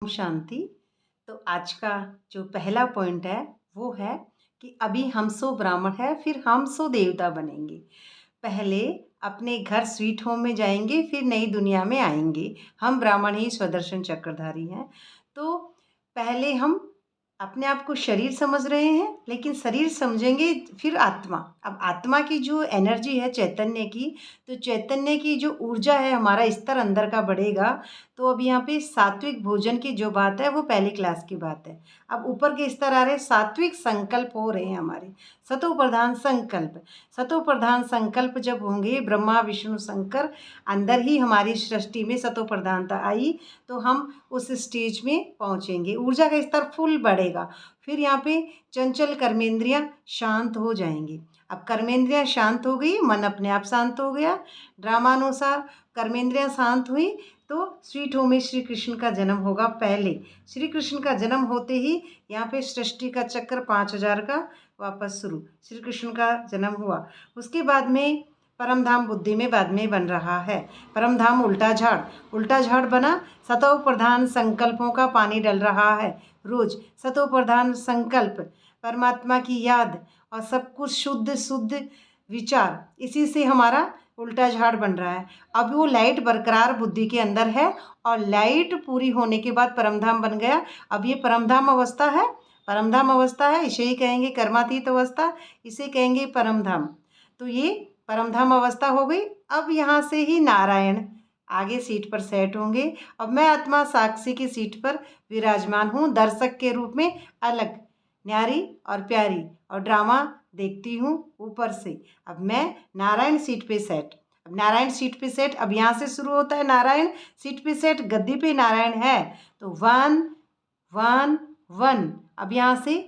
ओम शांति। तो आज का जो पहला पॉइंट है वो है कि अभी हम सो ब्राह्मण है, फिर हम सो देवता बनेंगे। पहले अपने घर स्वीट होम में जाएंगे, फिर नई दुनिया में आएंगे। हम ब्राह्मण ही स्वदर्शन चक्रधारी हैं। तो पहले हम अपने आप को शरीर समझ रहे हैं, लेकिन शरीर समझेंगे फिर आत्मा। अब आत्मा की जो एनर्जी है चैतन्य की, तो चैतन्य की जो ऊर्जा है, हमारा स्तर अंदर का बढ़ेगा। तो अब यहाँ पे सात्विक भोजन की जो बात है वो पहली क्लास की बात है। अब ऊपर के स्तर आ रहे, सात्विक संकल्प हो रहे हैं हमारे। सतो प्रधान संकल्प, सतो प्रधान संकल्प जब होंगे, ब्रह्मा विष्णु शंकर, अंदर ही हमारी सृष्टि में सतो प्रधानता आई, तो हम उस स्टेज में पहुँचेंगे, ऊर्जा का स्तर फुल बढ़ेगा। फिर यहाँ पे चंचल कर्मेंद्रियाँ शांत हो जाएंगी। अब कर्मेंद्रियाँ शांत हो गई, मन अपने आप शांत हो गया। ड्रामानुसार कर्मेंद्रियाँ शांत हुई तो स्वीट होम में श्री कृष्ण का जन्म होगा। पहले श्री कृष्ण का जन्म होते ही यहाँ पे सृष्टि का चक्र 5000 का वापस शुरू, श्री कृष्ण का जन्म हुआ। उसके बाद में परम धाम बुद्धि में बाद में बन रहा है। परम धाम उल्टा झाड़, उल्टा झाड़ बना। सतो प्रधान संकल्पों का पानी डल रहा है रोज। सतो प्रधान संकल्प, परमात्मा की याद और सब कुछ शुद्ध शुद्ध विचार, इसी से हमारा उल्टा झाड़ बन रहा है। अब वो लाइट बरकरार बुद्धि के अंदर है, और लाइट पूरी होने के बाद परमधाम बन गया। अब ये परमधाम अवस्था है, परमधाम अवस्था है, इसे ही कहेंगे कर्मातीत अवस्था, इसे कहेंगे परमधाम। तो ये परमधाम अवस्था हो गई। अब यहाँ से ही नारायण आगे सीट पर सेट होंगे। अब मैं आत्मा साक्षी की सीट पर विराजमान हूँ, दर्शक के रूप में, अलग, न्यारी और प्यारी, और ड्रामा देखती हूँ ऊपर से। अब मैं नारायण सीट पे सेट, अब नारायण सीट पे सेट, अब यहाँ से शुरू होता है नारायण सीट पे सेट, गद्दी पे नारायण है। तो 1 1 1, अब यहाँ से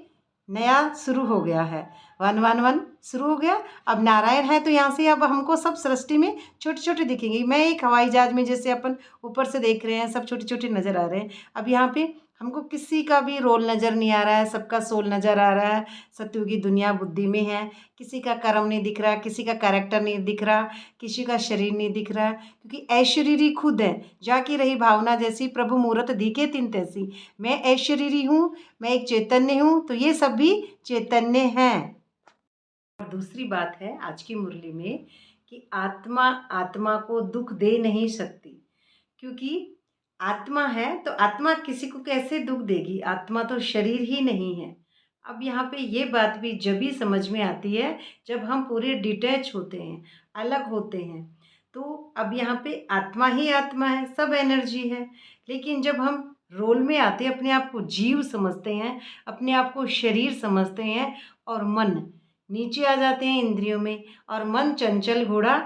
नया शुरू हो गया है। 1 1 1 शुरू हो गया। अब नारायण है तो यहाँ से अब हमको सब सृष्टि में छोटे छोटे दिखेंगे। मैं एक हवाई जहाज में जैसे अपन ऊपर से देख रहे हैं, सब छोटे छोटे नज़र आ रहे हैं। अब यहाँ पे हमको किसी का भी रोल नज़र नहीं आ रहा है, सबका सोल नज़र आ रहा है। सत्युगी की दुनिया बुद्धि में है, किसी का कर्म नहीं दिख रहा, किसी का कैरेक्टर नहीं दिख रहा, किसी का शरीर नहीं दिख रहा, क्योंकि ऐशरीरी खुद है। जाकी रही भावना जैसी, प्रभु मूरत दिखे तिन तैसी। मैं ऐशरीरी हूँ, मैं एक चैतन्य हूँ, तो ये सब भी चैतन्य हैं। और दूसरी बात है आज की मुरली में कि आत्मा आत्मा को दुख दे नहीं सकती, क्योंकि आत्मा है तो आत्मा किसी को कैसे दुख देगी, आत्मा तो शरीर ही नहीं है। अब यहाँ पे ये बात भी जब भी समझ में आती है जब हम पूरे डिटैच होते हैं, अलग होते हैं। तो अब यहाँ पे आत्मा ही आत्मा है, सब एनर्जी है। लेकिन जब हम रोल में आते हैं, अपने आप को जीव समझते हैं, अपने आप को शरीर समझते हैं, और मन नीचे आ जाते हैं इंद्रियों में, और मन चंचल घोड़ा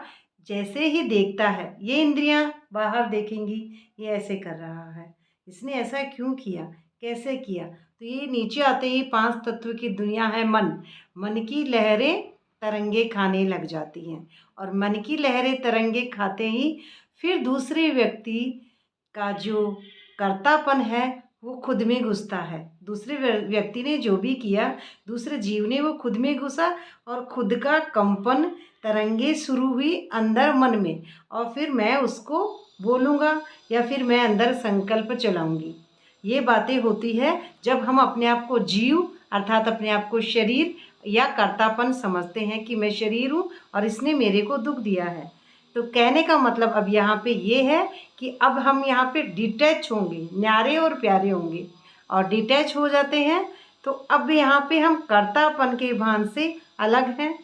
जैसे ही देखता है, ये इंद्रियां बाहर देखेंगी, ये ऐसे कर रहा है, इसने ऐसा क्यों किया, कैसे किया, तो ये नीचे आते ही 5 तत्व की दुनिया है मन। मन की लहरें तरंगे खाने लग जाती हैं, और मन की लहरें तरंगे खाते ही फिर दूसरे व्यक्ति का जो कर्तापन है वो खुद में घुसता है। दूसरे व्यक्ति ने जो भी किया, दूसरे जीव ने, वो खुद में घुसा, और खुद का कंपन तरंगे शुरू हुई अंदर मन में, और फिर मैं उसको बोलूँगा या फिर मैं अंदर संकल्प चलाऊँगी। ये बातें होती है जब हम अपने आप को जीव अर्थात अपने आप को शरीर या कर्तापन समझते हैं कि मैं शरीर हूँ और इसने मेरे को दुख दिया है। तो कहने का मतलब अब यहाँ पे ये है कि अब हम यहाँ पे डिटैच होंगे, न्यारे और प्यारे होंगे, और डिटैच हो जाते हैं तो अब यहाँ पे हम कर्तापन के भान से अलग हैं।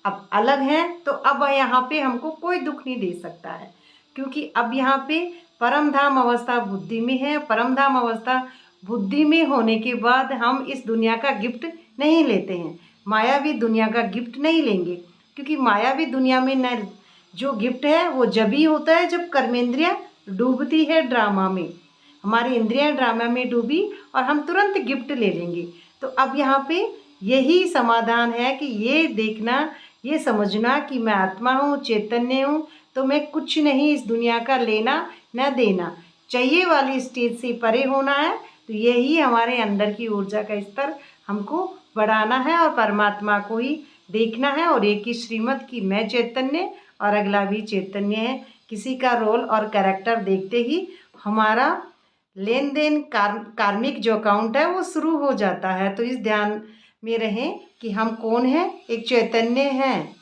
अब अलग हैं तो अब यहाँ पे हमको कोई दुख नहीं दे सकता है, क्योंकि अब यहाँ पे परमधाम अवस्था बुद्धि में है। परमधाम अवस्था बुद्धि में होने के बाद हम इस दुनिया का गिफ्ट नहीं लेते हैं, मायावी दुनिया का गिफ्ट नहीं लेंगे, क्योंकि मायावी दुनिया में न जो गिफ्ट है वो जब ही होता है जब कर्मेंद्रियाँ डूबती है ड्रामा में, हमारी इंद्रियां ड्रामा में डूबी और हम तुरंत गिफ्ट ले लेंगे। तो अब यहाँ पे यही समाधान है कि ये देखना, ये समझना कि मैं आत्मा हूँ, चैतन्य हूँ, तो मैं कुछ नहीं इस दुनिया का लेना न देना, चाहिए वाली स्टेज से परे होना है। तो यही हमारे अंदर की ऊर्जा का स्तर हमको बढ़ाना है और परमात्मा को ही देखना है, और एक ही श्रीमत की मैं चैतन्य और अगला भी चैतन्य है। किसी का रोल और कैरेक्टर देखते ही हमारा लेन देन कार्मिक जो अकाउंट है वो शुरू हो जाता है। तो इस ध्यान में रहें कि हम कौन हैं, एक चैतन्य हैं